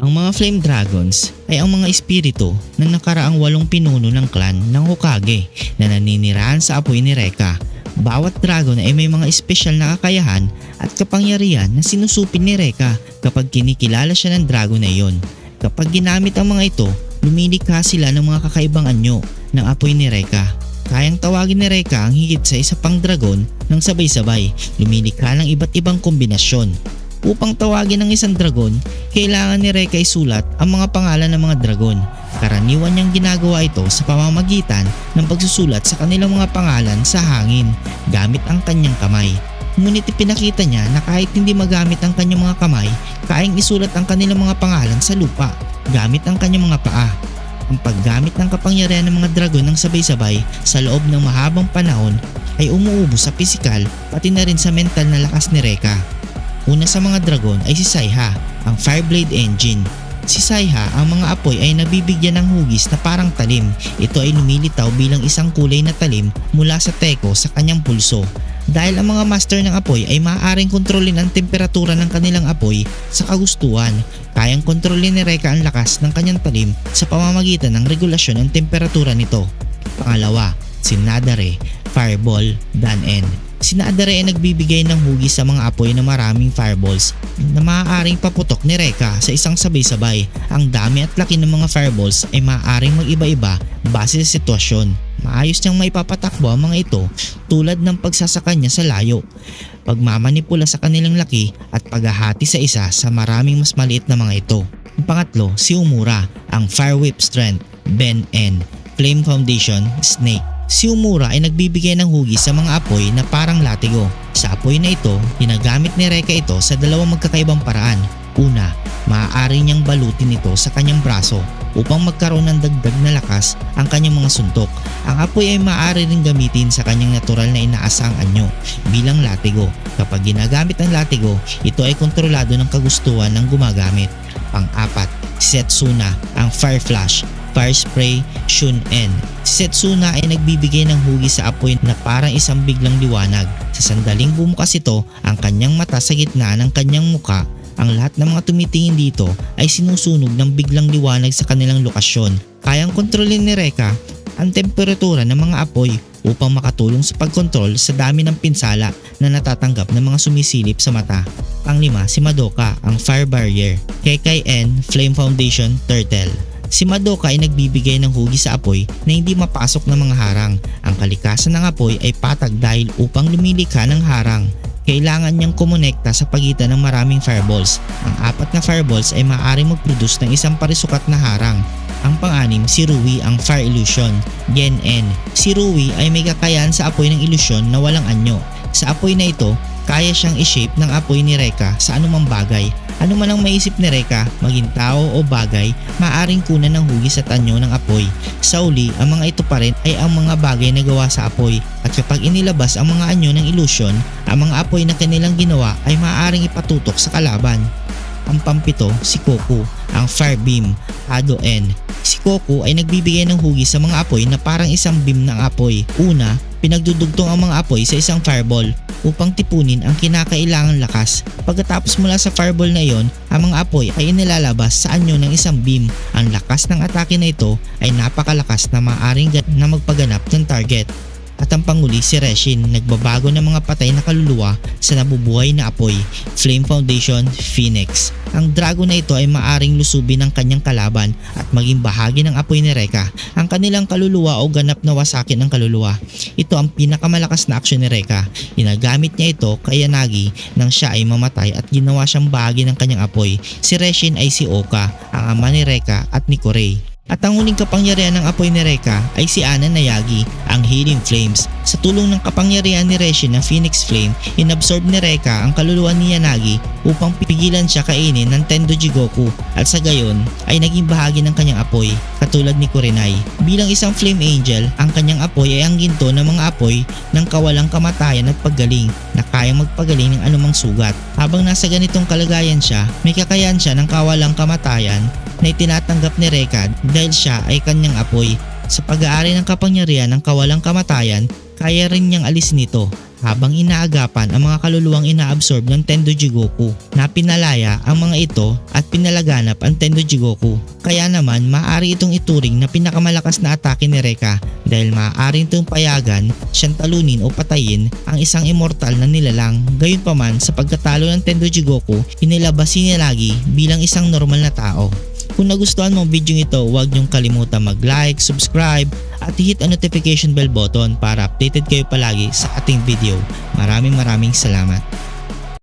Ang mga Flame Dragons ay ang mga espiritu ng nakaraang 8 pinuno ng clan ng Hokage na naninirahan sa apoy ni Reka. Bawat dragon ay may mga espesyal na kakayahan at kapangyarihan na sinusupin ni Reka kapag kinikilala siya ng dragon na iyon. Kapag ginamit ang mga ito, lumilikha sila ng mga kakaibang anyo ng apoy ni Reka. Kayang tawagin ni Reka ang higit sa isa pang dragon ng sabay-sabay, lumilikha ng iba't ibang kombinasyon. Upang tawagin ng isang dragon, kailangan ni Reka isulat ang mga pangalan ng mga dragon. Karaniwan niyang ginagawa ito sa pamamagitan ng pagsusulat sa kanilang mga pangalan sa hangin gamit ang kanyang kamay. Ngunit ipinakita niya na kahit hindi magamit ang kanyang mga kamay, kayang isulat ang kanilang mga pangalan sa lupa gamit ang kanyang mga paa. Ang paggamit ng kapangyarihan ng mga dragon ng sabay-sabay sa loob ng mahabang panahon ay umuubos sa pisikal pati na rin sa mental na lakas ni Reka. Una sa mga dragon ay si Saiha, ang Fireblade Engine. Si Saiha, ang mga apoy ay nabibigyan ng hugis na parang talim. Ito ay lumilitaw bilang isang kulay na talim mula sa teko sa kanyang pulso. Dahil ang mga master ng apoy ay maaaring kontrolin ang temperatura ng kanilang apoy sa kagustuhan, kayang kontrolin ni Reka ang lakas ng kanyang talim sa pamamagitan ng regulasyon ng temperatura nito. Pangalawa, si Nadare, Fireball Dan-en. Si Nadare ay nagbibigay ng hugis sa mga apoy na maraming fireballs na maaaring paputok ni Reka sa isang sabay-sabay. Ang dami at laki ng mga fireballs ay maaaring mag-iba-iba base sa sitwasyon. Maayos niyang maipapatakbo ang mga ito tulad ng pagsasaka niya sa layo, pagmamanipula sa kanilang laki at paghahati sa isa sa maraming mas maliit na mga ito. Ang pangatlo, si Umura, ang Fire Whip Strength, Ben-en, Flame Foundation, Snake. Si Umura ay nagbibigay ng hugis sa mga apoy na parang latigo. Sa apoy na ito, ginagamit ni Reka ito sa dalawang magkakaibang paraan. Una, maaari niyang balutin ito sa kanyang braso upang magkaroon ng dagdag na lakas ang kanyang mga suntok. Ang apoy ay maaari rin gamitin sa kanyang natural na inaasang anyo bilang latigo. Kapag ginagamit ang latigo, ito ay kontrolado ng kagustuhan ng gumagamit. Pang-apat, si Setsuna, ang Fire Flash, Fire Spray, Shun-en. Si Setsuna ay nagbibigay ng hugis sa apoy na parang isang biglang liwanag. Sa sandaling bumukas ito, ang kanyang mata sa gitna ng kanyang muka, ang lahat ng mga tumitingin dito ay sinusunog ng biglang liwanag sa kanilang lokasyon. Kayang kontrolin ni Reka ang temperatura ng mga apoy upang makatulong sa pagkontrol sa dami ng pinsala na natatanggap ng mga sumisilip sa mata. Panglima, si Madoka, ang Fire Barrier, KKN Flame Foundation Turtle. Si Madoka ay nagbibigay ng hugis sa apoy na hindi mapasok ng mga harang. Ang kalikasan ng apoy ay patag dahil upang lumilikha ng harang, kailangan niyang kumonekta sa pagitan ng maraming fireballs. Ang 4 na fireballs ay maaaring mag-produce ng isang parisukat na harang. Ang pang-anim, si Rui, ang Fire Illusion, Gen-en. Si Rui ay may kakayahan sa apoy ng ilusyon na walang anyo. Sa apoy na ito, kaya siyang i-shape ng apoy ni Reka sa anumang bagay. Ano man ang maisip ni Reka, maging tao o bagay, maaaring kunan ng hugis at anyo ng apoy. Sa uli, ang mga ito pa rin ay ang mga bagay na gawa sa apoy. At kapag inilabas ang mga anyo ng ilusyon, ang mga apoy na kanilang ginawa ay maaaring ipatutok sa kalaban. Ang pampito, si Koku, ang Fire Beam, Hado-en. Si Koku ay nagbibigay ng hugis sa mga apoy na parang isang beam ng apoy. Una, pinagdudugtong ang mga apoy sa isang fireball upang tipunin ang kinakailangang lakas. Pagkatapos mula sa fireball na iyon, ang mga apoy ay inilalabas sa anyo ng isang beam. Ang lakas ng atake na ito ay napakalakas na maaaring na magpaganap ng target. At ang panguli, si Reshin, nagbabago ng mga patay na kaluluwa sa nabubuhay na apoy, Flame Foundation Phoenix. Ang dragon na ito ay maaring lusubin ng kanyang kalaban at maging bahagi ng apoy ni Reka. Ang kanilang kaluluwa o ganap na wasakin ng kaluluwa. Ito ang pinakamalakas na aksyon ni Reka. Ginagamit niya ito kay Yanagi nang siya ay mamatay at ginawa siyang bahagi ng kanyang apoy. Si Reshin ay si Oka, ang ama ni Reka at ni Korei. At ang huling kapangyarihan ng apoy ni Reka ay si Ana Nayagi, ang Healing Flames. Sa tulong ng kapangyarihan ni Reshin na Phoenix Flame, inabsorb ni Reka ang kaluluwa ni Yanagi upang pipigilan siya kainin ng Tendoji Goku at sa gayon ay naging bahagi ng kanyang apoy, katulad ni Kurenai. Bilang isang Flame Angel, ang kanyang apoy ay ang ginto ng mga apoy ng kawalang kamatayan at paggaling na kayang magpagaling ng anumang sugat. Habang nasa ganitong kalagayan siya, may kakayahan siya ng kawalang kamatayan na itinatanggap ni Reka dahil siya ay kanyang apoy. Sa pag-aari ng kapangyarihan ng kawalang kamatayan, kaya rin niyang alisin ito habang inaagapan ang mga kaluluwang inaabsorb ng Tendoji Goku na pinalaya ang mga ito at pinalaganap ang Tendoji Goku. Kaya naman maaari itong ituring na pinakamalakas na atake ni Rekka dahil maaari itong payagan siyang talunin o patayin ang isang immortal na nilalang. Gayunpaman sa pagkatalo ng Tendoji Goku, inilabas si Nilagi bilang isang normal na tao. Kung nagustuhan mo ang video ito, huwag niyong kalimutan mag-like, subscribe at hit ang notification bell button para updated kayo palagi sa ating video. Maraming salamat.